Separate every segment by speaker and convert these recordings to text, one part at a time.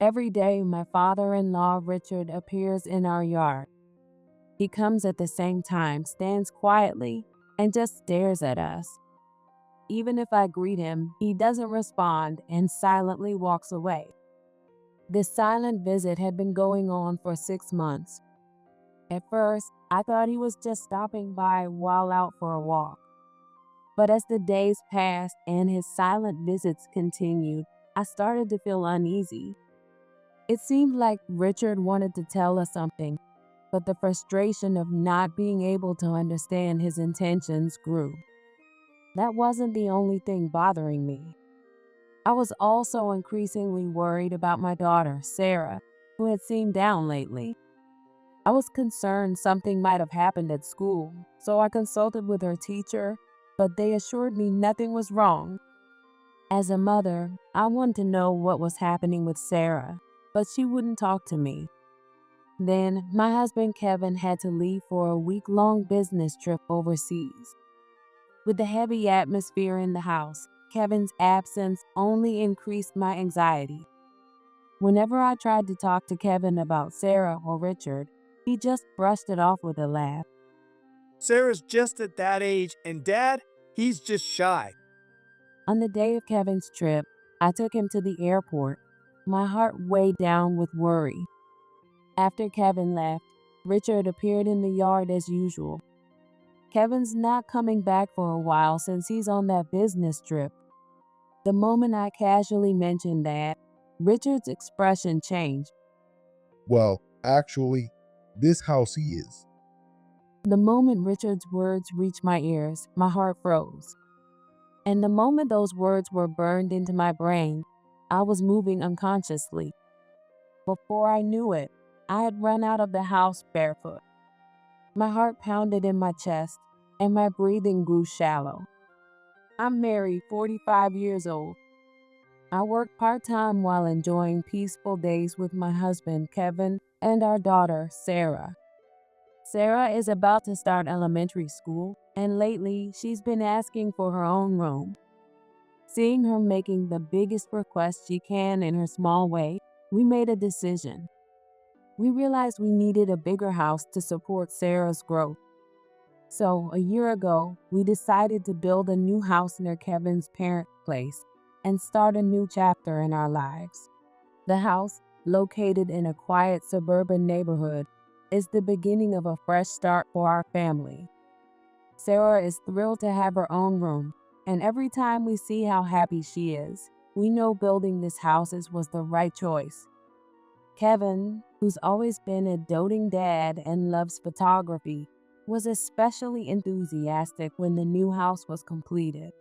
Speaker 1: Every day, my father-in-law, Richard, appears in our yard. He comes at the same time, stands quietly, and just stares at us. Even if I greet him, he doesn't respond and silently walks away. This silent visit had been going on for 6 months. At first, I thought he was just stopping by while out for a walk. But as the days passed and his silent visits continued, I started to feel uneasy. It seemed like Richard wanted to tell us something, but the frustration of not being able to understand his intentions grew. That wasn't the only thing bothering me. I was also increasingly worried about my daughter, Sarah, who had seemed down lately. I was concerned something might have happened at school, so I consulted with her teacher, but they assured me nothing was wrong. As a mother, I wanted to know what was happening with Sarah, but she wouldn't talk to me. Then, my husband Kevin had to leave for a week-long business trip overseas. With the heavy atmosphere in the house, Kevin's absence only increased my anxiety. Whenever I tried to talk to Kevin about Sarah or Richard, he just brushed it off with a laugh.
Speaker 2: Sarah's just at that age, and Dad, he's just shy.
Speaker 1: On the day of Kevin's trip, I took him to the airport, my heart weighed down with worry. After Kevin left, Richard appeared in the yard as usual. Kevin's not coming back for a while since he's on that business trip. The moment I casually mentioned that, Richard's expression changed.
Speaker 3: Well, actually, this house he is.
Speaker 1: The moment Richard's words reached my ears, my heart froze. And the moment those words were burned into my brain, I was moving unconsciously. Before I knew it, I had run out of the house barefoot. My heart pounded in my chest, and my breathing grew shallow. I'm married, 45 years old. I work part-time while enjoying peaceful days with my husband, Kevin, and our daughter, Sarah. Sarah is about to start elementary school, and lately she's been asking for her own room. Seeing her making the biggest request she can in her small way, we made a decision. We realized we needed a bigger house to support Sarah's growth. So, a year ago, we decided to build a new house near Kevin's parents' place and start a new chapter in our lives. The house, located in a quiet suburban neighborhood, is the beginning of a fresh start for our family. Sarah is thrilled to have her own room, and every time we see how happy she is, we know building this house was the right choice. Kevin, who's always been a doting dad and loves photography, was especially enthusiastic when the new house was completed.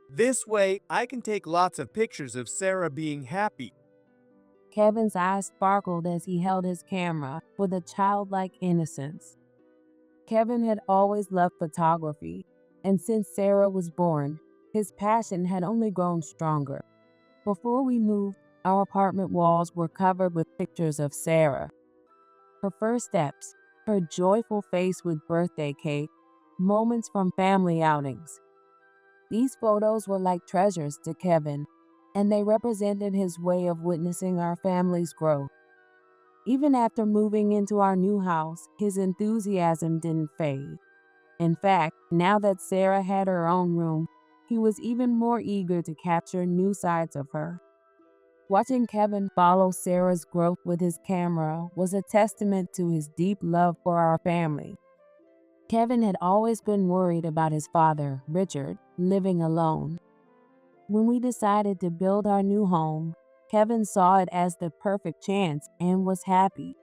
Speaker 2: This way, I can take lots of pictures of Sarah being happy.
Speaker 1: Kevin's eyes sparkled as he held his camera with a childlike innocence. Kevin had always loved photography, and since Sarah was born, his passion had only grown stronger. Before we moved, our apartment walls were covered with pictures of Sarah. Her first steps, her joyful face with birthday cake, moments from family outings. These photos were like treasures to Kevin, and they represented his way of witnessing our family's growth. Even after moving into our new house, his enthusiasm didn't fade. In fact, now that Sarah had her own room, he was even more eager to capture new sides of her. Watching Kevin follow Sarah's growth with his camera was a testament to his deep love for our family. Kevin had always been worried about his father, Richard, living alone. When we decided to build our new home, Kevin saw it as the perfect chance and was happy.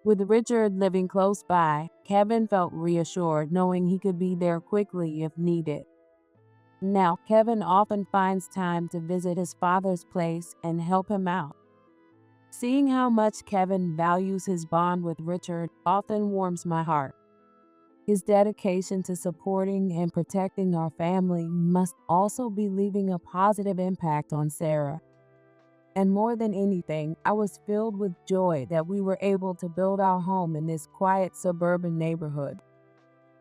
Speaker 1: With Richard living close by, Kevin felt reassured knowing he could be there quickly if needed. Now, Kevin often finds time to visit his father's place and help him out. Seeing how much Kevin values his bond with Richard often warms my heart. His dedication to supporting and protecting our family must also be leaving a positive impact on Sarah. And more than anything, I was filled with joy that we were able to build our home in this quiet suburban neighborhood.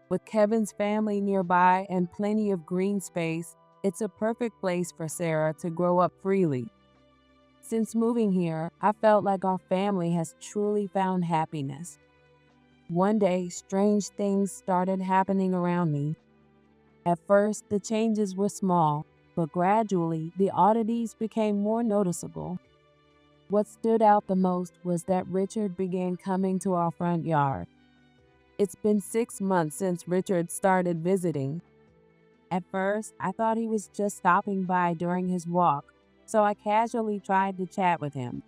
Speaker 1: With Kevin's family nearby and plenty of green space, it's a perfect place for Sarah to grow up freely. Since moving here, I felt like our family has truly found happiness. One day, strange things started happening around me. At first, the changes were small, but gradually, the oddities became more noticeable. What stood out the most was that Richard began coming to our front yard. It's been 6 months since Richard started visiting. At first, I thought he was just stopping by during his walk, so I casually tried to chat with him.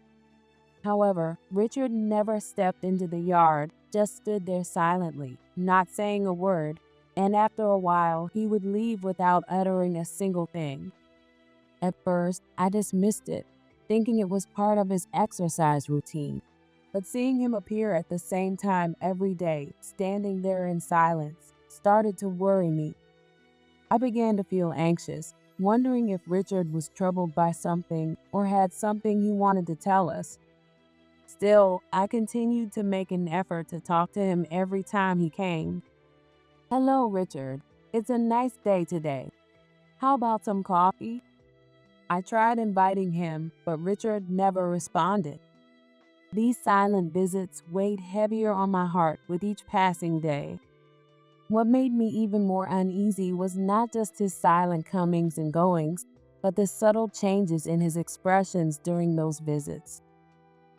Speaker 1: However, Richard never stepped into the yard, just stood there silently, not saying a word, and after a while, he would leave without uttering a single thing. At first, I dismissed it, thinking it was part of his exercise routine. But seeing him appear at the same time every day, standing there in silence, started to worry me. I began to feel anxious, wondering if Richard was troubled by something or had something he wanted to tell us. Still, I continued to make an effort to talk to him every time he came. "Hello, Richard. It's a nice day today. How about some coffee?" I tried inviting him, but Richard never responded. These silent visits weighed heavier on my heart with each passing day. What made me even more uneasy was not just his silent comings and goings, but the subtle changes in his expressions during those visits.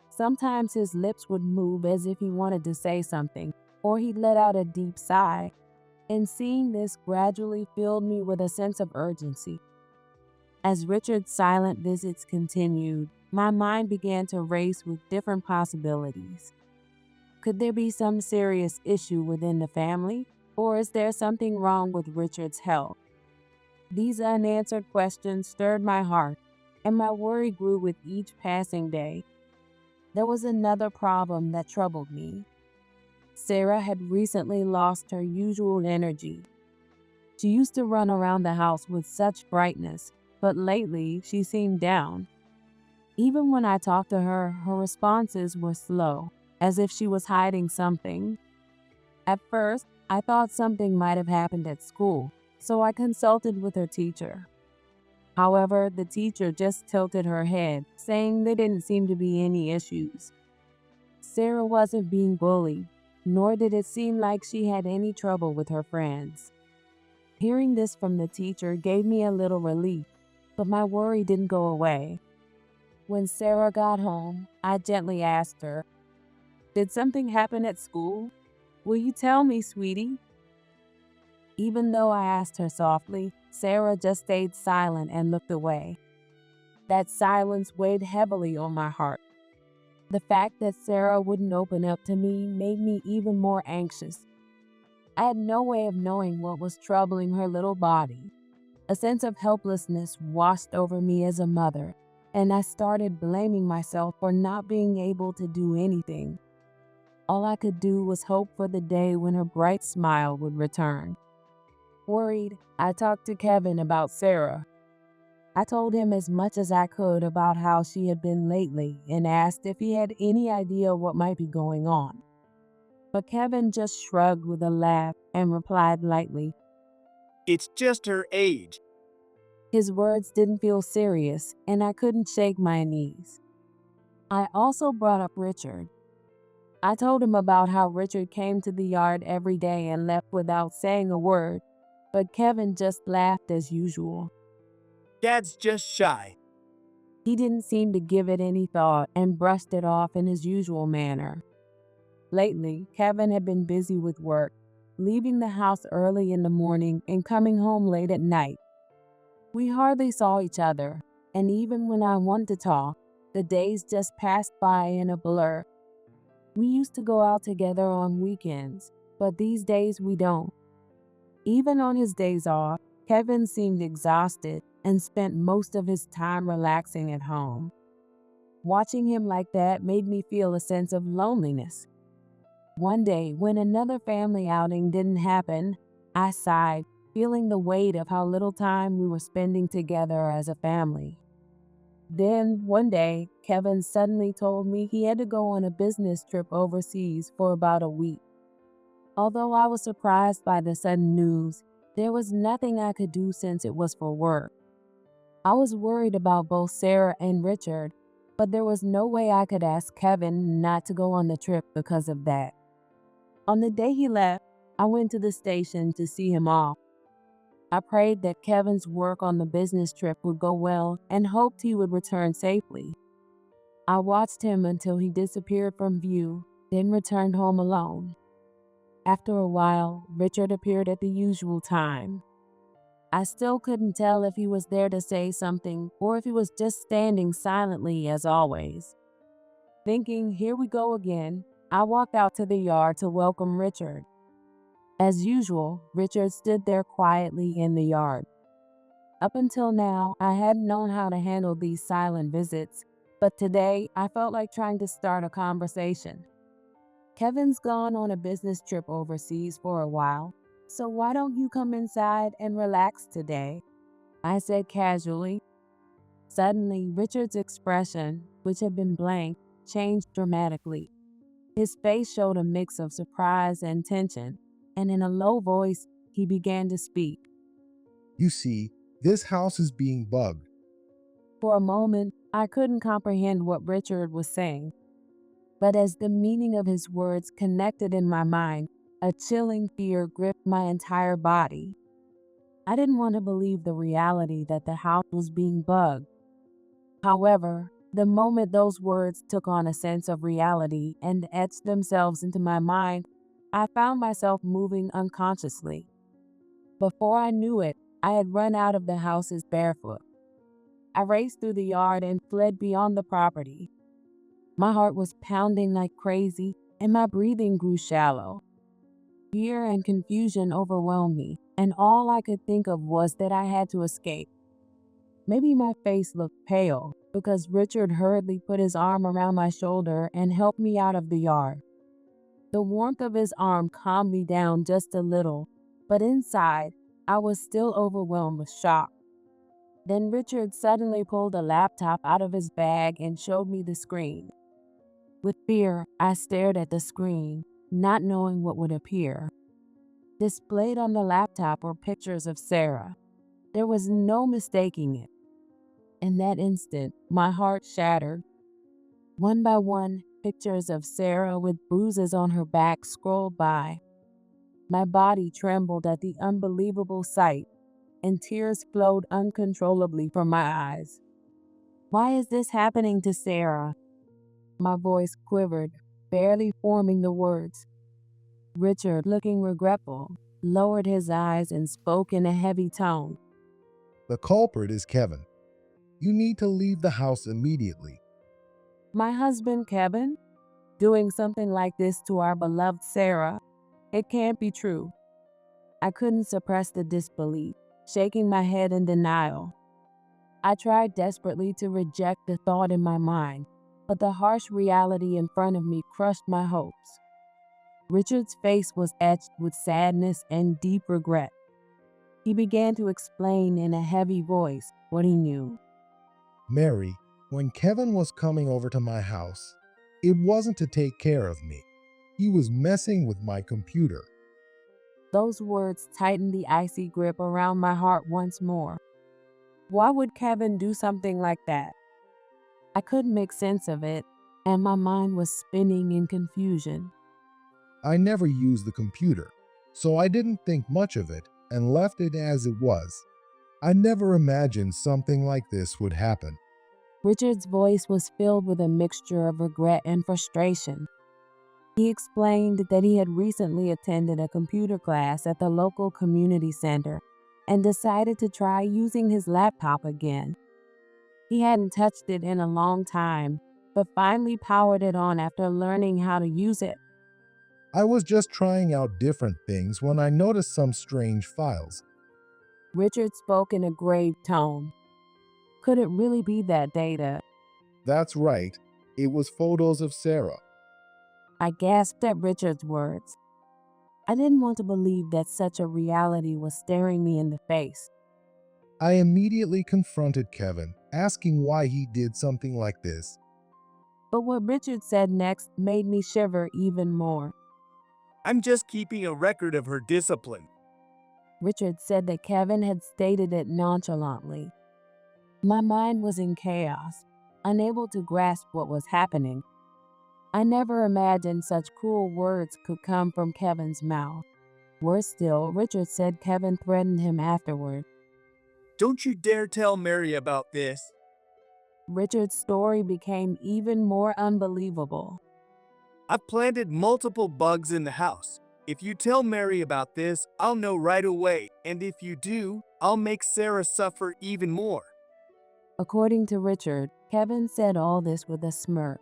Speaker 1: Sometimes his lips would move as if he wanted to say something, or he'd let out a deep sigh, and seeing this gradually filled me with a sense of urgency. As Richard's silent visits continued, my mind began to race with different possibilities. Could there be some serious issue within the family, or is there something wrong with Richard's health? These unanswered questions stirred my heart, and my worry grew with each passing day. There was another problem that troubled me. Sarah had recently lost her usual energy. She used to run around the house with such brightness, but lately she seemed down. Even when I talked to her, her responses were slow, as if she was hiding something. At first, I thought something might have happened at school, so I consulted with her teacher. However, the teacher just tilted her head, saying there didn't seem to be any issues. Sarah wasn't being bullied, nor did it seem like she had any trouble with her friends. Hearing this from the teacher gave me a little relief, but my worry didn't go away. When Sarah got home, I gently asked her, "Did something happen at school? Will you tell me, sweetie?" Even though I asked her softly, Sarah just stayed silent and looked away. That silence weighed heavily on my heart. The fact that Sarah wouldn't open up to me made me even more anxious. I had no way of knowing what was troubling her little body. A sense of helplessness washed over me as a mother, and I started blaming myself for not being able to do anything. All I could do was hope for the day when her bright smile would return. Worried, I talked to Kevin about Sarah. I told him as much as I could about how she had been lately and asked if he had any idea what might be going on. But Kevin just shrugged with a laugh and replied lightly.
Speaker 2: "It's just her age."
Speaker 1: His words didn't feel serious, and I couldn't shake my unease. I also brought up Richard. I told him about how Richard came to the yard every day and left without saying a word, but Kevin just laughed as usual.
Speaker 2: "Dad's just shy."
Speaker 1: He didn't seem to give it any thought and brushed it off in his usual manner. Lately, Kevin had been busy with work, leaving the house early in the morning and coming home late at night. We hardly saw each other, and even when I wanted to talk, the days just passed by in a blur. We used to go out together on weekends, but these days we don't. Even on his days off, Kevin seemed exhausted and spent most of his time relaxing at home. Watching him like that made me feel a sense of loneliness. One day, when another family outing didn't happen, I sighed, feeling the weight of how little time we were spending together as a family. Then, one day, Kevin suddenly told me he had to go on a business trip overseas for about a week. Although I was surprised by the sudden news, there was nothing I could do since it was for work. I was worried about both Sarah and Richard, but there was no way I could ask Kevin not to go on the trip because of that. On the day he left, I went to the station to see him off. I prayed that Kevin's work on the business trip would go well and hoped he would return safely. I watched him until he disappeared from view, then returned home alone. After a while, Richard appeared at the usual time. I still couldn't tell if he was there to say something or if he was just standing silently as always. Thinking, here we go again, I walked out to the yard to welcome Richard. As usual, Richard stood there quietly in the yard. Up until now, I hadn't known how to handle these silent visits, but today I felt like trying to start a conversation. Kevin's gone on a business trip overseas for a while, so why don't you come inside and relax today? I said casually. Suddenly, Richard's expression, which had been blank, changed dramatically. His face showed a mix of surprise and tension, and in a low voice, he began to speak.
Speaker 3: You see, this house is being bugged.
Speaker 1: For a moment, I couldn't comprehend what Richard was saying. But as the meaning of his words connected in my mind, a chilling fear gripped my entire body. I didn't want to believe the reality that the house was being bugged. However, the moment those words took on a sense of reality and etched themselves into my mind, I found myself moving unconsciously. Before I knew it, I had run out of the houses barefoot. I raced through the yard and fled beyond the property. My heart was pounding like crazy, and my breathing grew shallow. Fear and confusion overwhelmed me, and all I could think of was that I had to escape. Maybe my face looked pale, because Richard hurriedly put his arm around my shoulder and helped me out of the yard. The warmth of his arm calmed me down just a little, but inside, I was still overwhelmed with shock. Then Richard suddenly pulled a laptop out of his bag and showed me the screen. With fear, I stared at the screen, not knowing what would appear. Displayed on the laptop were pictures of Sarah. There was no mistaking it. In that instant, my heart shattered. One by one, pictures of Sarah with bruises on her back scrolled by. My body trembled at the unbelievable sight, and tears flowed uncontrollably from my eyes. Why is this happening to Sarah? My voice quivered, barely forming the words. Richard, looking regretful, lowered his eyes and spoke in a heavy tone.
Speaker 3: The culprit is Kevin. You need to leave the house immediately.
Speaker 1: My husband, Kevin? Doing something like this to our beloved Sarah? It can't be true. I couldn't suppress the disbelief, shaking my head in denial. I tried desperately to reject the thought in my mind, but the harsh reality in front of me crushed my hopes. Richard's face was etched with sadness and deep regret. He began to explain in a heavy voice what he knew.
Speaker 3: Mary, when Kevin was coming over to my house, it wasn't to take care of me. He was messing with my computer.
Speaker 1: Those words tightened the icy grip around my heart once more. Why would Kevin do something like that? I couldn't make sense of it, and my mind was spinning in confusion.
Speaker 3: I never used the computer, so I didn't think much of it and left it as it was. I never imagined something like this would happen.
Speaker 1: Richard's voice was filled with a mixture of regret and frustration. He explained that he had recently attended a computer class at the local community center and decided to try using his laptop again. He hadn't touched it in a long time, but finally powered it on after learning how to use it.
Speaker 3: I was just trying out different things when I noticed some strange files.
Speaker 1: Richard spoke in a grave tone. Could it really be that data?
Speaker 3: That's right. It was photos of Sarah.
Speaker 1: I gasped at Richard's words. I didn't want to believe that such a reality was staring me in the face.
Speaker 3: I immediately confronted Kevin, asking why he did something like this.
Speaker 1: But what Richard said next made me shiver even more.
Speaker 2: I'm just keeping a record of her discipline.
Speaker 1: Richard said that Kevin had stated it nonchalantly. My mind was in chaos. unable to grasp what was happening. I never imagined such cruel words could come from Kevin's mouth. Worse still, Richard said Kevin threatened him afterward.
Speaker 2: Don't you dare tell Mary about this.
Speaker 1: Richard's story became even more unbelievable.
Speaker 2: I've planted multiple bugs in the house. If you tell Mary about this, I'll know right away, and if you do, I'll make Sarah suffer even more.
Speaker 1: According to Richard, Kevin said all this with a smirk.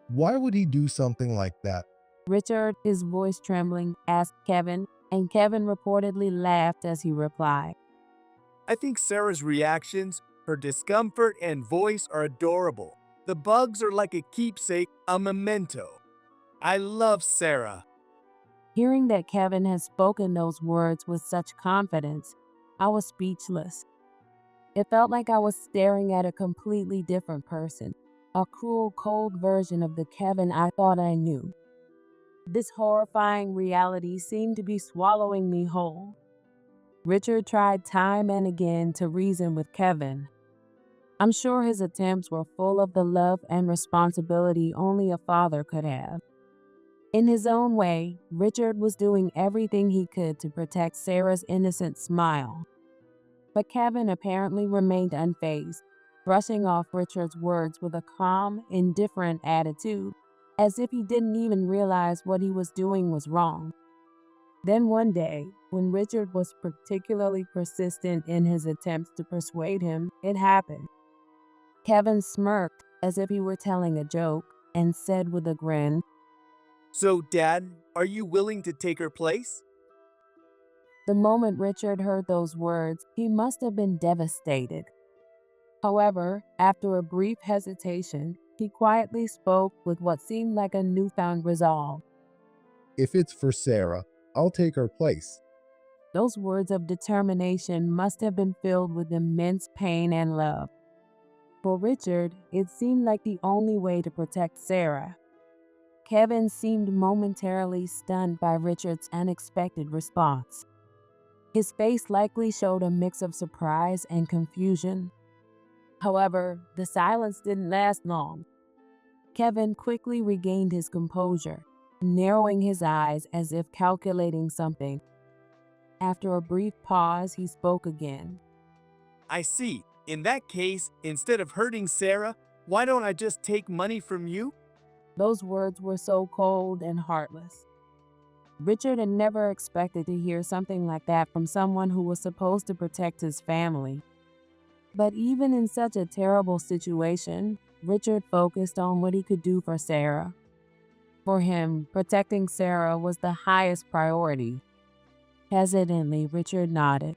Speaker 3: Why would he do something like that?
Speaker 1: Richard, his voice trembling, asked Kevin, and Kevin reportedly laughed as he replied.
Speaker 2: I think Sarah's reactions, her discomfort and voice are adorable. The bugs are like a keepsake, a memento. I love Sarah.
Speaker 1: Hearing that Kevin had spoken those words with such confidence, I was speechless. It felt like I was staring at a completely different person, a cruel, cold version of the Kevin I thought I knew. This horrifying reality seemed to be swallowing me whole. Richard tried time and again to reason with Kevin. I'm sure his attempts were full of the love and responsibility only a father could have. In his own way, Richard was doing everything he could to protect Sarah's innocent smile. But Kevin apparently remained unfazed, brushing off Richard's words with a calm, indifferent attitude, as if he didn't even realize what he was doing was wrong. Then one day, when Richard was particularly persistent in his attempts to persuade him, it happened. Kevin smirked as if he were telling a joke and said with a grin,
Speaker 2: So, Dad, are you willing to take her place?
Speaker 1: The moment Richard heard those words, he must have been devastated. However, after a brief hesitation, he quietly spoke with what seemed like a newfound resolve.
Speaker 3: If it's for Sarah, I'll take her place.
Speaker 1: Those words of determination must have been filled with immense pain and love. For Richard, it seemed like the only way to protect Sarah. Kevin seemed momentarily stunned by Richard's unexpected response. His face likely showed a mix of surprise and confusion. However, the silence didn't last long. Kevin quickly regained his composure, narrowing his eyes as if calculating something. After a brief pause, he spoke again.
Speaker 2: I see. In that case, instead of hurting Sarah, why don't I just take money from you?
Speaker 1: Those words were so cold and heartless. Richard had never expected to hear something like that from someone who was supposed to protect his family. But even in such a terrible situation, Richard focused on what he could do for Sarah. For him, protecting Sarah was the highest priority. Hesitantly, Richard nodded.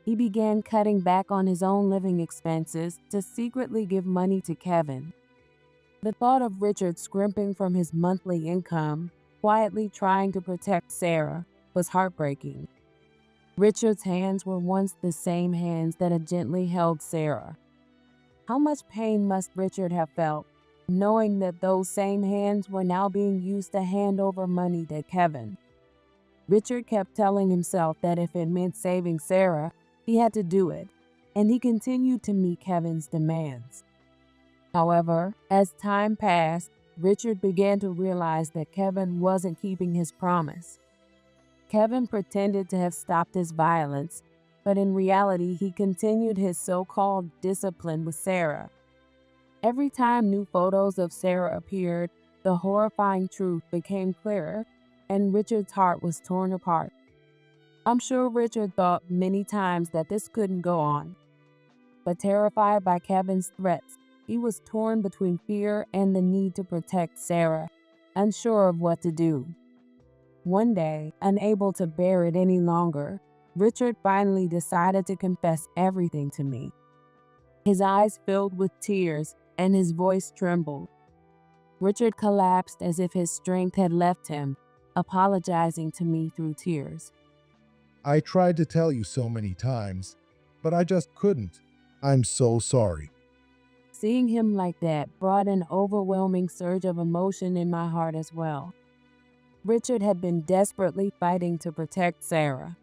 Speaker 1: He began cutting back on his own living expenses to secretly give money to Kevin. The thought of Richard scrimping from his monthly income, quietly trying to protect Sarah, was heartbreaking. Richard's hands were once the same hands that had gently held Sarah. How much pain must Richard have felt, knowing that those same hands were now being used to hand over money to Kevin? Richard kept telling himself that if it meant saving Sarah, he had to do it, and he continued to meet Kevin's demands. However, as time passed, Richard began to realize that Kevin wasn't keeping his promise. Kevin pretended to have stopped his violence, but in reality, he continued his so-called discipline with Sarah. Every time new photos of Sarah appeared, the horrifying truth became clearer, and Richard's heart was torn apart. I'm sure Richard thought many times that this couldn't go on. But terrified by Kevin's threats, he was torn between fear and the need to protect Sarah, unsure of what to do. One day, unable to bear it any longer, Richard finally decided to confess everything to me. His eyes filled with tears and his voice trembled. Richard collapsed as if his strength had left him, apologizing to me through tears.
Speaker 3: I tried to tell you so many times, but I just couldn't. I'm so sorry.
Speaker 1: Seeing him like that brought an overwhelming surge of emotion in my heart as well. Richard had been desperately fighting to protect Sarah.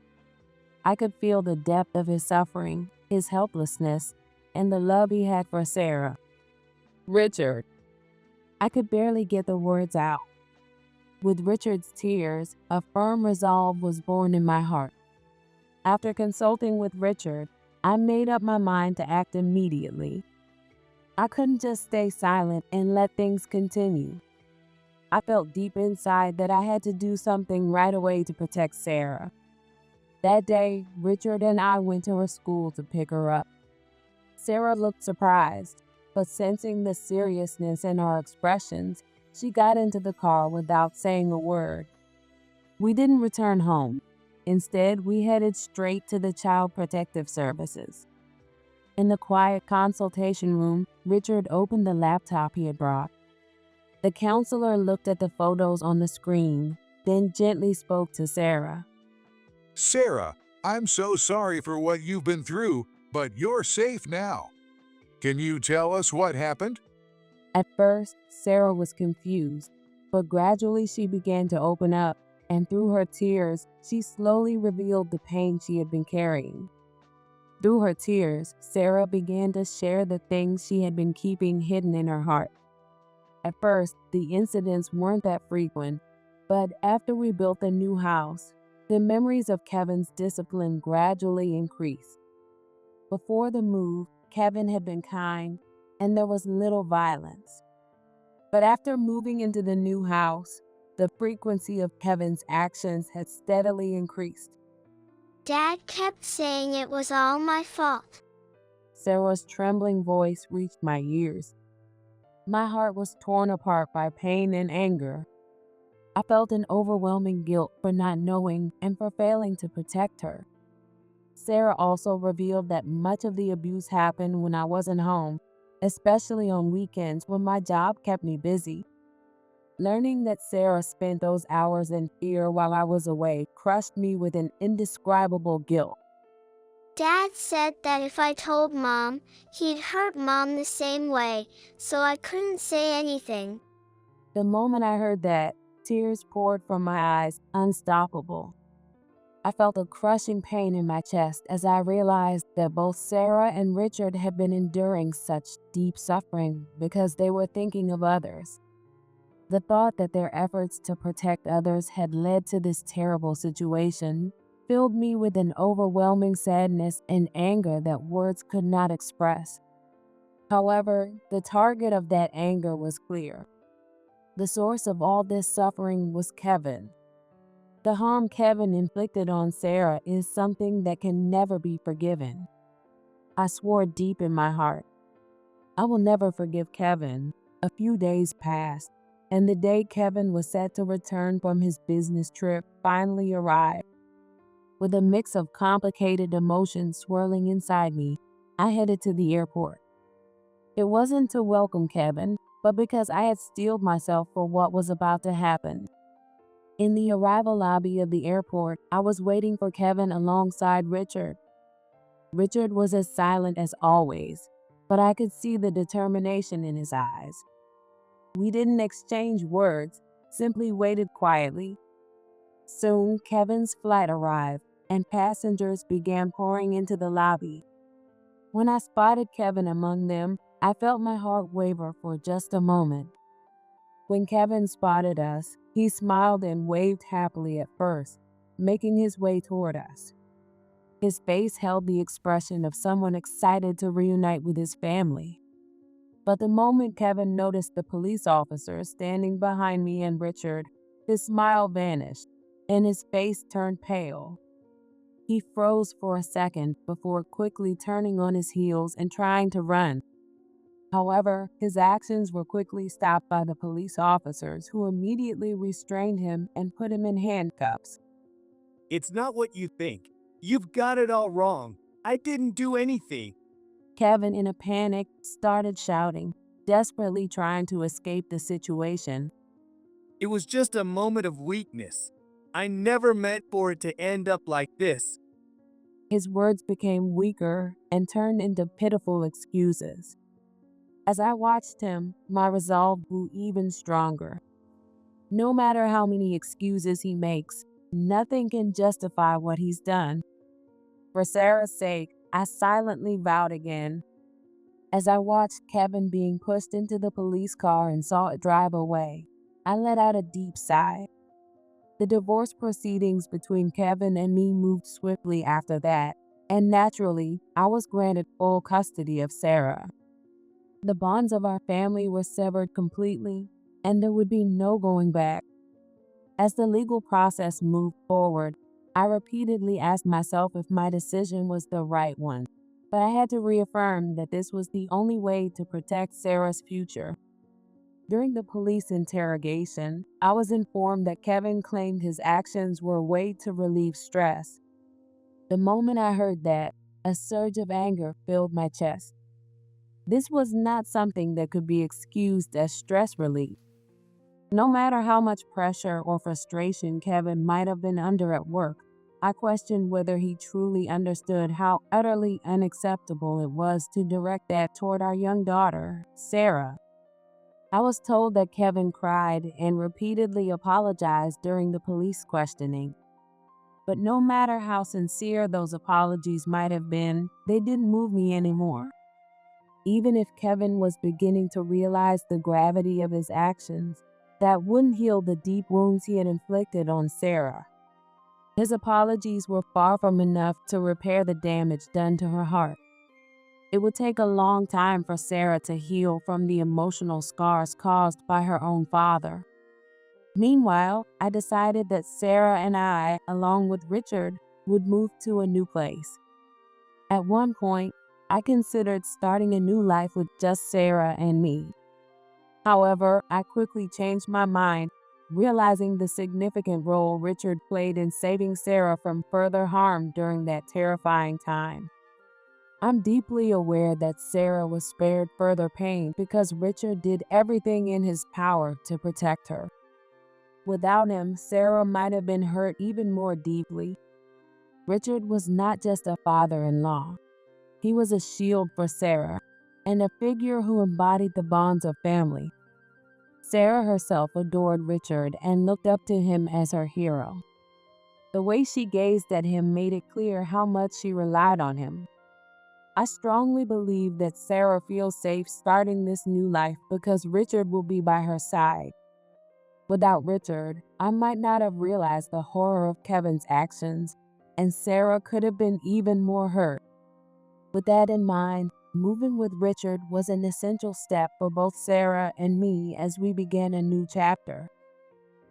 Speaker 1: I could feel the depth of his suffering, his helplessness, and the love he had for Sarah. Richard. I could barely get the words out. With Richard's tears, a firm resolve was born in my heart. After consulting with Richard, I made up my mind to act immediately. I couldn't just stay silent and let things continue. I felt deep inside that I had to do something right away to protect Sarah. That day, Richard and I went to her school to pick her up. Sarah looked surprised, but sensing the seriousness in our expressions, she got into the car without saying a word. We didn't return home. Instead, we headed straight to the Child Protective Services. In the quiet consultation room, Richard opened the laptop he had brought. The counselor looked at the photos on the screen, then gently spoke to Sarah.
Speaker 4: Sarah, I'm so sorry for what you've been through, but you're safe now. Can you tell us what happened?
Speaker 1: At first, Sarah was confused, but gradually she began to open up, and through her tears, she slowly revealed the pain she had been carrying. Through her tears, Sarah began to share the things she had been keeping hidden in her heart. At first, the incidents weren't that frequent, but after we built a new house, the memories of Kevin's discipline gradually increased. Before the move, Kevin had been kind, and there was little violence. But after moving into the new house, the frequency of Kevin's actions had steadily increased.
Speaker 5: Dad kept saying it was all my fault.
Speaker 1: Sarah's trembling voice reached my ears. My heart was torn apart by pain and anger. I felt an overwhelming guilt for not knowing and for failing to protect her. Sarah also revealed that much of the abuse happened when I wasn't home, especially on weekends when my job kept me busy. Learning that Sarah spent those hours in fear while I was away crushed me with an indescribable guilt.
Speaker 5: Dad said that if I told Mom, he'd hurt Mom the same way, so I couldn't say anything.
Speaker 1: The moment I heard that, tears poured from my eyes, unstoppable. I felt a crushing pain in my chest as I realized that both Sarah and Richard had been enduring such deep suffering because they were thinking of others. The thought that their efforts to protect others had led to this terrible situation filled me with an overwhelming sadness and anger that words could not express. However, the target of that anger was clear. The source of all this suffering was Kevin. The harm Kevin inflicted on Sarah is something that can never be forgiven. I swore deep in my heart, I will never forgive Kevin. A few days passed, and the day Kevin was set to return from his business trip finally arrived. With a mix of complicated emotions swirling inside me, I headed to the airport. It wasn't to welcome Kevin, but because I had steeled myself for what was about to happen. In the arrival lobby of the airport, I was waiting for Kevin alongside Richard. Richard was as silent as always, but I could see the determination in his eyes. We didn't exchange words, simply waited quietly. Soon, Kevin's flight arrived, and passengers began pouring into the lobby. When I spotted Kevin among them, I felt my heart waver for just a moment. When Kevin spotted us, he smiled and waved happily at first, making his way toward us. His face held the expression of someone excited to reunite with his family. But the moment Kevin noticed the police officer standing behind me and Richard, his smile vanished, and his face turned pale. He froze for a second before quickly turning on his heels and trying to run. However, his actions were quickly stopped by the police officers who immediately restrained him and put him in handcuffs.
Speaker 2: It's not what you think. You've got it all wrong. I didn't do anything.
Speaker 1: Kevin, in a panic, started shouting, desperately trying to escape the situation.
Speaker 2: It was just a moment of weakness. I never meant for it to end up like this.
Speaker 1: His words became weaker and turned into pitiful excuses. As I watched him, my resolve grew even stronger. No matter how many excuses he makes, nothing can justify what he's done. For Sarah's sake, I silently vowed again, As I watched Kevin being pushed into the police car and saw it drive away, I let out a deep sigh. The divorce proceedings between Kevin and me moved swiftly after that, and naturally, I was granted full custody of Sarah. The bonds of our family were severed completely, and there would be no going back. As the legal process moved forward, I repeatedly asked myself if my decision was the right one, but I had to reaffirm that this was the only way to protect Sarah's future. During the police interrogation, I was informed that Kevin claimed his actions were a way to relieve stress. The moment I heard that, a surge of anger filled my chest. This was not something that could be excused as stress relief. No matter how much pressure or frustration Kevin might have been under at work, I questioned whether he truly understood how utterly unacceptable it was to direct that toward our young daughter, Sarah. I was told that Kevin cried and repeatedly apologized during the police questioning. But no matter how sincere those apologies might have been, they didn't move me anymore. Even if Kevin was beginning to realize the gravity of his actions, that wouldn't heal the deep wounds he had inflicted on Sarah. His apologies were far from enough to repair the damage done to her heart. It would take a long time for Sarah to heal from the emotional scars caused by her own father. Meanwhile, I decided that Sarah and I, along with Richard, would move to a new place. At one point, I considered starting a new life with just Sarah and me. However, I quickly changed my mind, realizing the significant role Richard played in saving Sarah from further harm during that terrifying time. I'm deeply aware that Sarah was spared further pain because Richard did everything in his power to protect her. Without him, Sarah might have been hurt even more deeply. Richard was not just a father-in-law. He was a shield for Sarah, and a figure who embodied the bonds of family. Sarah herself adored Richard and looked up to him as her hero. The way she gazed at him made it clear how much she relied on him. I strongly believe that Sarah feels safe starting this new life because Richard will be by her side. Without Richard, I might not have realized the horror of Kevin's actions, and Sarah could have been even more hurt. With that in mind, moving with Richard was an essential step for both Sarah and me as we began a new chapter.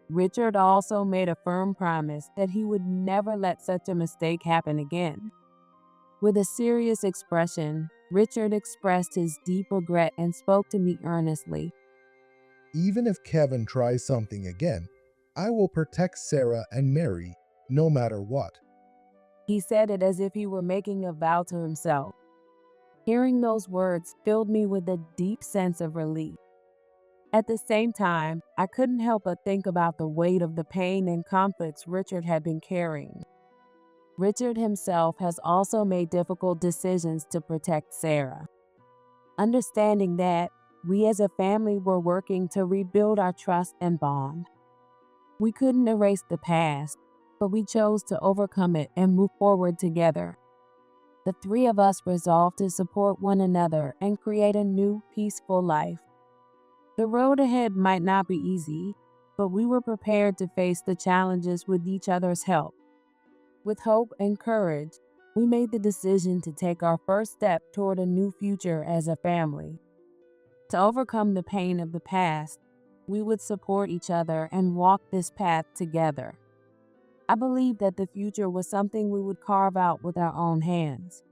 Speaker 1: Richard also made a firm promise that he would never let such a mistake happen again. With a serious expression, Richard expressed his deep regret and spoke to me earnestly.
Speaker 3: Even if Kevin tries something again, I will protect Sarah and Mary no matter what.
Speaker 1: He said it as if he were making a vow to himself. Hearing those words filled me with a deep sense of relief. At the same time, I couldn't help but think about the weight of the pain and conflicts Richard had been carrying. Richard himself has also made difficult decisions to protect Sarah. Understanding that, we as a family were working to rebuild our trust and bond. We couldn't erase the past, but we chose to overcome it and move forward together. The three of us resolved to support one another and create a new, peaceful life. The road ahead might not be easy, but we were prepared to face the challenges with each other's help. With hope and courage, we made the decision to take our first step toward a new future as a family. To overcome the pain of the past, we would support each other and walk this path together. I believe that the future was something we would carve out with our own hands.